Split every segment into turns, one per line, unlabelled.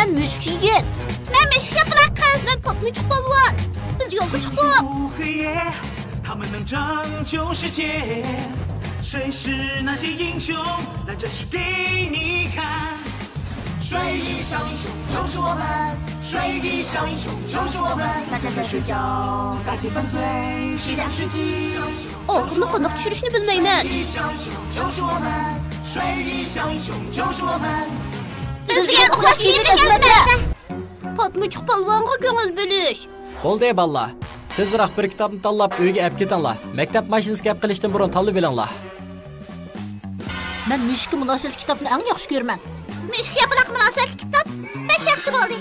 Ben müşk yigit.
Ben müşk yapılan kız.
Ben patlıcık balvan. Biz yolga çıktık.
他们能拯救世界，谁是那些英雄？来这是给你看。水底小英雄就是我们，水底小英雄就是我们。大家在睡觉，大气粉碎，是想世纪。
Ağrını kanık çürüşünü bilmeymen.
水底小英雄就是我们，水底小英雄就是我们。
Bizga uxlash kiyimni kelmedi. Patlıcık balvanga ko'ngil bo'lish.
Bo'ldi balla. Tezroq bir kitobni tanlab uyga olib ketinglar. Maktab mashinasiga olib qilishdan burun tanlab olinglar.
Men müşkü münasebet kitobni eng yaxshi ko'raman.
Müşk yapılan münasebet kitap. Pek yaxshi bo'ldi.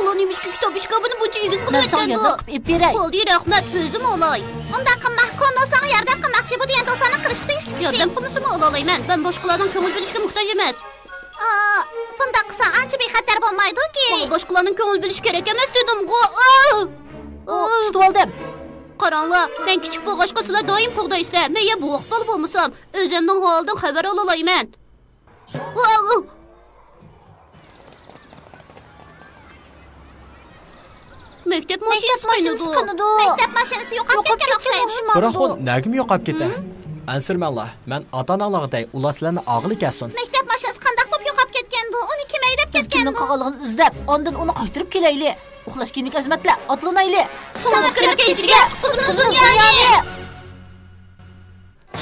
Ulan müşkü kitap işkabını buncha egiz qilib Ben sana aytgandu. yardım qilib beray.
Bo'ldi, rahmat, o'zim olay. Unda qimmat kondosan yordam qilmoqchi bu degan do'stlarning qilishga tegishli kishi.
Yordam qilmasam olayman. Ben boshqalarning ko'ngil bo'lishiga muhtoj emas.
Bunda qilsang ancha bexatar bo'lmaydi-ku.
Bana boshqalarning ko'ngil bo'lishi kerak emas dedim-ku. Tutib oldim. Qaranglar, men kichik bo'lg'achqa sizlar doim qo'g'daysiz. Men ya bo'q bo'lib bo'lmasam, o'zimning holidan xabar olayman. Maktab mashinasi qanadu.
Maktab mashinasi yo'qolib ketgan o'xshaydi.
Biroq u nagim yo'qolib ketdi. Ansirmanlar, men ota-onalarday ular sizlarni og'ili kelsin.
Maktab mashinasi qanday bo'lib yo'qolib ketgandi? Uni kim haydab
Kimning
ketgandi?
qolganligini izlab, ondan uni qaytarib kelaylik. Uxlash kiyimlik azmatlar, otlanaylik.
Sana kirib ketishga uzun yani.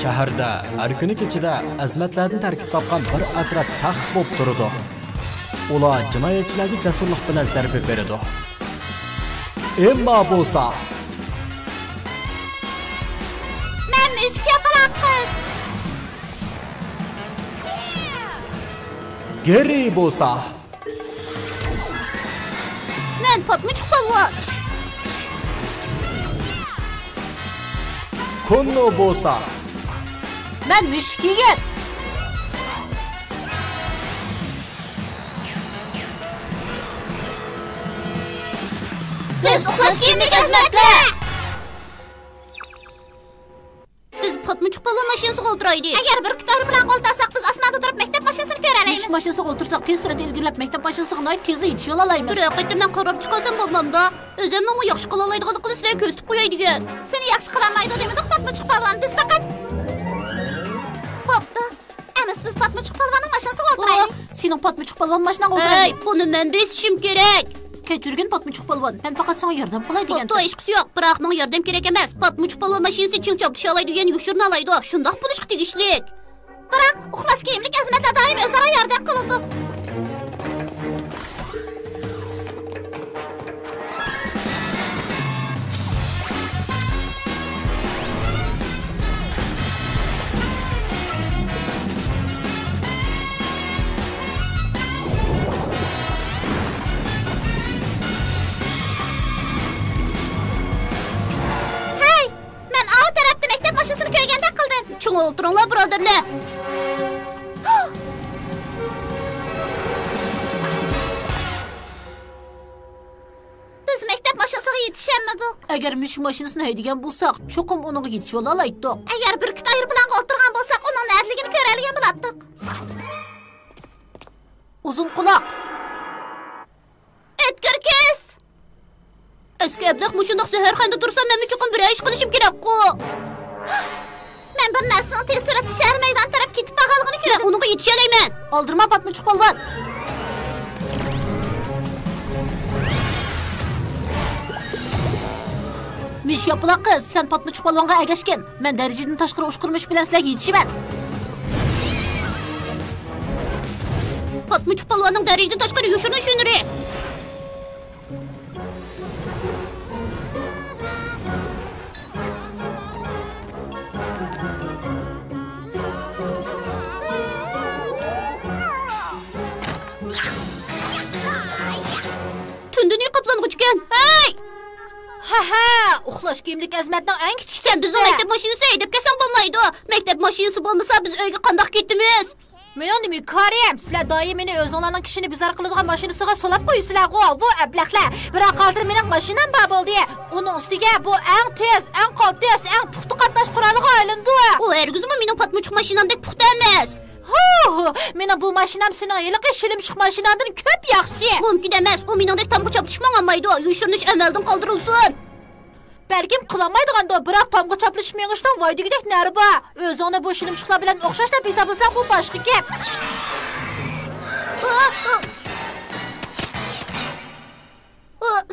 Shaharda har kuni kechida azmatlardan tarkib topgan bir atraf taxt bo'lib turadi. Ular jinoyatchilarga jasurlik bilan zarba beradi. Emma bo'lsa,
Men müşk yapılan kız.
Geri bo'lsa,
Men patlıcık balvan.
Kunno bo'lsa,
Men müşk yigit.
Biz uxlash kiyimlik azmatlar.
Biz patlıcık balvan mashinasiga o'tiraylik.
Agar bir kutar bilan qo'ltasak biz osmonda turib maktab mashinasini ko'ralaymiz.
Müşk mashinasiga o'tirsak, tez sur'atda ilgilab maktab mashinasiga noyat tezda yetishib olaymiz. Biroq endi men qarab chiqasam bo'lmamda. O'zimning u yaxshi qila oladiganligini sizlarga ko'rsatib qo'yay degan.
Seni yaxshi qilolmaydi demadik patlıcık palvon. Biz faqat Bo'pti. Emas biz patlıcık palvonning mashinasiga o'tiraylik.
Sening patlıcık balvan mashinasiga o'tiraylik. Hey, buni men besishim kerak. Kechirgin patlıcık balvan. Ben faqat sana yordam qilay degan. To'y ishqisi yo'q, biroq menga yordam kerak emas. Patlıcık balvan mashinasi chilchab tusha oladi degan yo'shurni olaydi. Shundoq bo'lishga tegishlik.
Biroq uxlash kiyimlik azmatlar doim o'zaro yordam qiladi. Hey, men o tarafda maktab mashinasini ko'rganda qildim.
Ching o'ltiringlar, birodarlar.
Biz maktab mashinasiga yetishamadik.
Agar müşk mashinasini haydagan bo'lsak, cho'qim uninga yetishib olaydik.
Agar bir kutayir bilan o'tirgan bo'lsak, uning nardligini ko'radigan bo'lardik.
Uzun quloq.
O'tkir kes.
Eski ablah mushundoq zaharxonada tursam, men cho'qim bir ish qilishim kerak-ku.
Men bir narsani tez sur'atda shahar maydon taraf ketib qolganligini
Men
ko'rdim.
uninga yetisha olmayman. Oldirma patlıcık balvan. Müşk yapılan kız, sen patlıcık balvanga ergashgin. Men darajadan tashqari ushqirmish bilan sizlarga yetishiman. Patlıcık balvanning darajadan tashqari yushini tushuniri. Tunda ne qaplang'ich Hey! Ha, uxlash kiyimlik azmatning eng kichik. Sen bizni maktab mashinasi haydab kelsang bo'lmaydi. Maktab mashinasi bo'lmasa biz uyga qandoq ketdimiz?
Mening nima ko'ryapman? Sizlar doim meni o'zinglarning kishini bizar qiladigan mashinasiga solib qo'ysizlar-ku, bu ablaqlar. Biroq hozir mening mashinam bor bo'ldi. Uning ustiga bu eng tez, eng qattiq, eng puxta qatnash quroliga aylandi.
U hergizmi mening patmuchuk mashinamdek puxta emas.
Mening bu mashinam sening yiliqi shilimchiq mashinangdan ko'p yaxshi.
Mumkin emas. U meningdek tamga chaplashmaganmaydi. Yushirnish amaldan qoldirilsin.
Balkim qilolmaydiganda, biroq tamga chaplish mengishdan voydagidek nari bor. O'zingni bu shilimchiqlar bilan o'xshashlab hisoblasang, bu boshqa gap.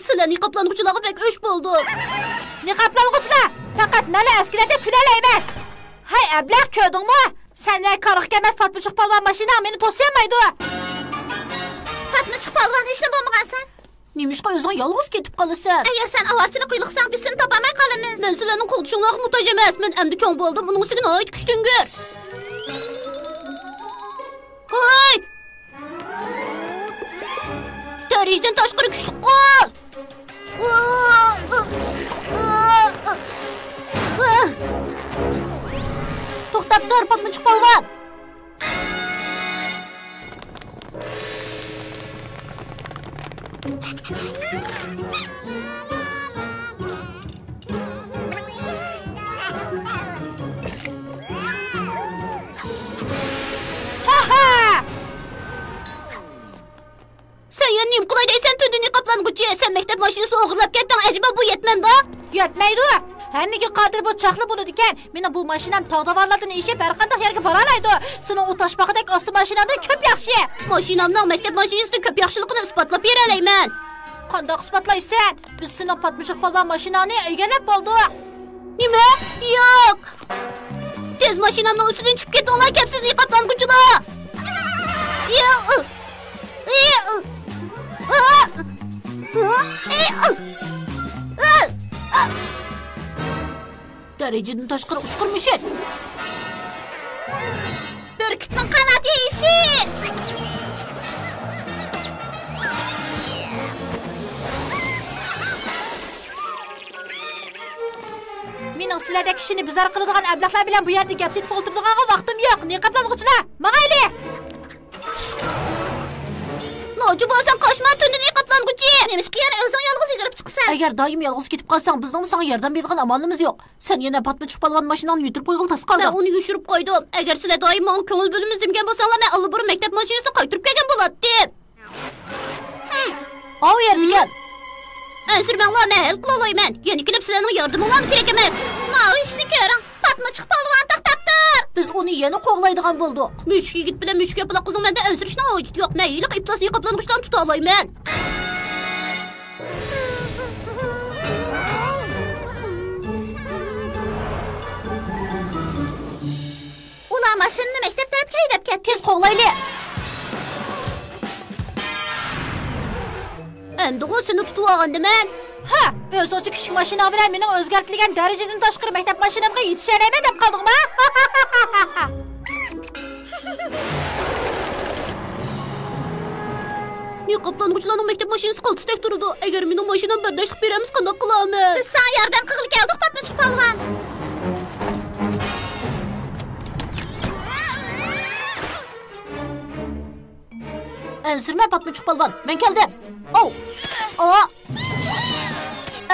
Sizlar niqoblanguvchilarga bek o'sh bo'ldi.
Niqoblanguvchilar faqat mana askilarda filalar emas. Hay ablaq ko'rdingmi? Senlar qarıqqa emas patmuchuk polvon mashina meni to'syamaydi. Patmuchuk polvon hech nima bo'lmagansan.
Nimishqa o'zing yolg'iz ketib qolasan?
Agar sen avarchilik qilsang, biz seni topamay qolamiz.
Men sizlarning qo'ltishinglarga muhtoj emas. Men endi cho'ng bo'ldim. Uning ustiga nihoyat kuchtingir. Hoy! Darajdan tashqari kuchli qol. To'xtab tur, patmuchuk polvon. Sen ya nim qilay deysan, tundini qoplanguchi. Sen maktab mashinasini o'g'irlab ketding. Acaba bu yetmamda?
Yetmaydi. Hammaga qodir bu chaqli bo'ladi ekan. Meni bu mashinam tog'davorlardan eshib har qanday yerga bora oladi. Sening u toshbaqidek osti mashinadan ko'p yaxshi.
Mashinamning maktab mashinasidan ko'p yaxshiligini isbotlab bera olayman.
Qanday isbotlaysan? Biz sening patmuchuk polvon mashinani egallab bo'ldik.
Nima? Yo'q. Tez mashinamning ustidan tushib ketinglar, kapsiz niqoblanguchilar. Yo'q. Darajadan tashqari uchqirmishit.
Burkutning qanoti ishi. Mening sizlarda kishini bizar qiladigan ablaqlar bilan bu yerda gap setib o'tiradigan vaqtim yo'q. Niqoblanguvchilar, maqayli.
Noji bo'lsan, qochma, tundini niqoblanguchi.
Nimishqa yana o'zing yolg'iz yugurib chiqsan?
Agar doim yolg'iz ketib qolsang, bizning senga yordam beradigan amalimiz yo'q. Sen yana patmuchuk polvon mashinani yutirib qo'yg'il tas qolding. Men uni yushirib qo'ydim. Agar sizlar doim menga ko'ngil bo'limiz degan bo'lsanglar, men allabur maktab mashinasini qaytirib kelgan bo'lardim. O yerga. Ansirmanglar, men hal qila olmayman. Yana kelib sizlarning yordaminglar kerak emas.
Mana ishni ko'ring. Patmuchuk polvon to'xtabdir.
Biz uni yana qo'g'laydigan bo'ldik. Mushuk yigit bilan mushuk yapaloq qizning menda ansirishning hojati yo'q. Men yiliq iplasni niqoblang'uchdan tuta olmayman.
Ular mashinani maktab tarafga haydab ketdi.
Tez qo'g'layli. Endi u seni tutib olgandiman.
Ha, o'z o'zi kichik mashina bilan meni o'zgartirilgan darajadan tashqari maktab mashinamga yetisha olmayman deb qoldingmi?
Niqoblang'uchilarning maktab mashinasi qoltisdek turadi. Agar mening mashinam bardashlik beramiz, qanday qilamiz?
Biz senga yordam qilib keldik, patmuchuk polvon.
Ansirma, patmuchuk polvon. Men keldim.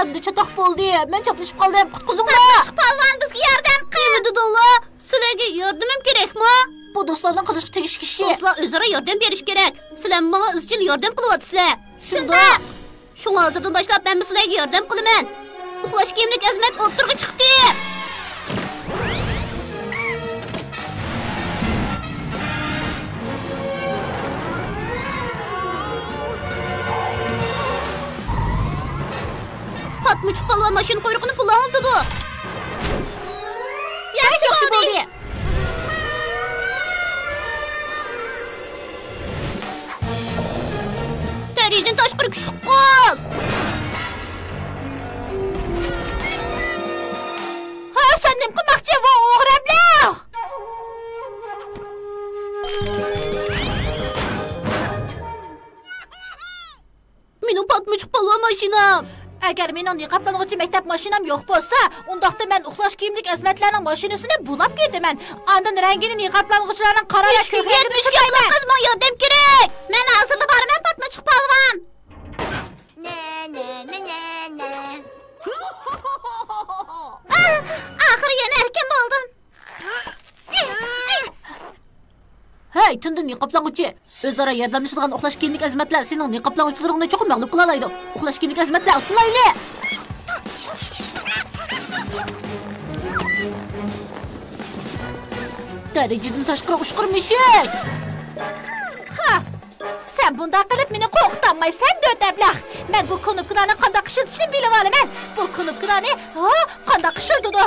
Endi chatoq bo'ldi. Men chaplashib qoldim. Qutqizinglar.
Patmuchuk polvon bizga yordam qil.
Nima dedinglar? Sizlarga yordamim kerakmi? Bu do'stlarning qilishga tegishli kishi. Do'stlar o'zaro yordam berish kerak. Sizlar menga izchil yordam qilyapsizlar.
Shundoq.
Shunga hozirdan boshlab men sizlarga yordam qilaman. Uxlash kiyimlik Azmat o'tirg'i chiqdi. Patmuchuk polvon mashina quyruqini pullanib dedi. Yaxshi bo'ldi. Darajadan tashqari kuchli qol.
Ha, sen nima qilmoqchi bu o'g'rablar?
Mening patmuchuk polvon mashinam.
Agar mening niqoblanguvchi maktab mashinam yo'q bo'lsa, undaqda men uxlash kiyimlik xizmatlarning mashinasini bulab ketaman. Ondan rangini niqoblanguvchilarning qora va ko'k rangini surayman.
Qiz, menga yordam kerak.
Men hozirda boraman, Patmachuq polvon.
Axir yana erkin bo'ldin.
Hey, tunda niqoblanguvchi. O'zaro yordamlashadigan uxlash kiyimlik xizmatlar sening niqoblanguvchilaringni cho'qim mag'lub qila oladi. Uxlash kiyimlik xizmatlar uxlayli. Darajadan tashqari ushqirmishik. Ha! Sen bunda qilib meni qo'rqitammaysan, dödablar. Men bu knopkalarni qanday ishlatishni bilib olaman. Bu knopkalarni qanday ishlatadi?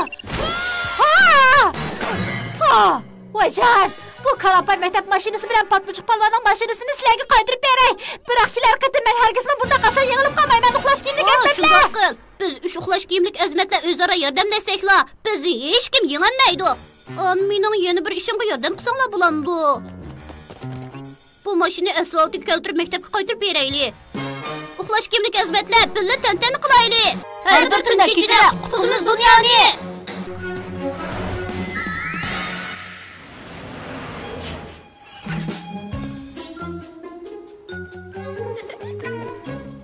Voycan! Bu kalampay maktab mashinasi bilan Patmachuq polvonning mashinasini sizlarga qaytarib beray. Biroq kelar qatim men hargizmi bunda qasa yig'ilib qolmayman. Uxlash kiyimlik xizmatlar.
Biz 3 uxlash kiyimlik xizmatlar o'zaro yordamlashsakla, bizni hech kim yengolmaydi. Mening yana bir ishimga yordam qilsanglar bo'lamdi. Bu mashina asfaltga keltirib maktabga qaytarib beraylik. Uxlash kiyimlik xizmatlar birga tantana qilaylik.
Har bir tunda kecha qutqizamiz dunyoni.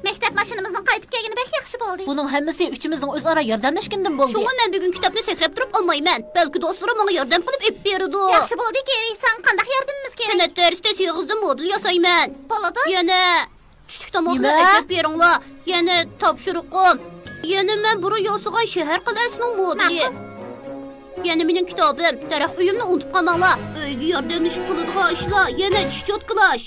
Maktab mashinamizning qaytib kelgani bek yaxshi bo'ldi.
Buning hammasi uchimizning o'zaro yordamlashgandan bo'ldi.
Shunga men bugun kitobni sakrab turib olmayman. Balki do'stlarim menga yordam qilib ib berdi.
Yaxshi bo'ldi, kerak. Sen qanday yordamimiz kerak?
San'at darsida sig'izda model yasayman. Balada yana tushlik tomoqni aytib beringlar. Yana topshiriqim. Yana men buru yo'sig'an shahar qalasining modeli. Yana mening kitobim. Taraf uyimni unutib qolmanglar. Uyga yordamlashib qiladigan ishlar, yana chishot qilash.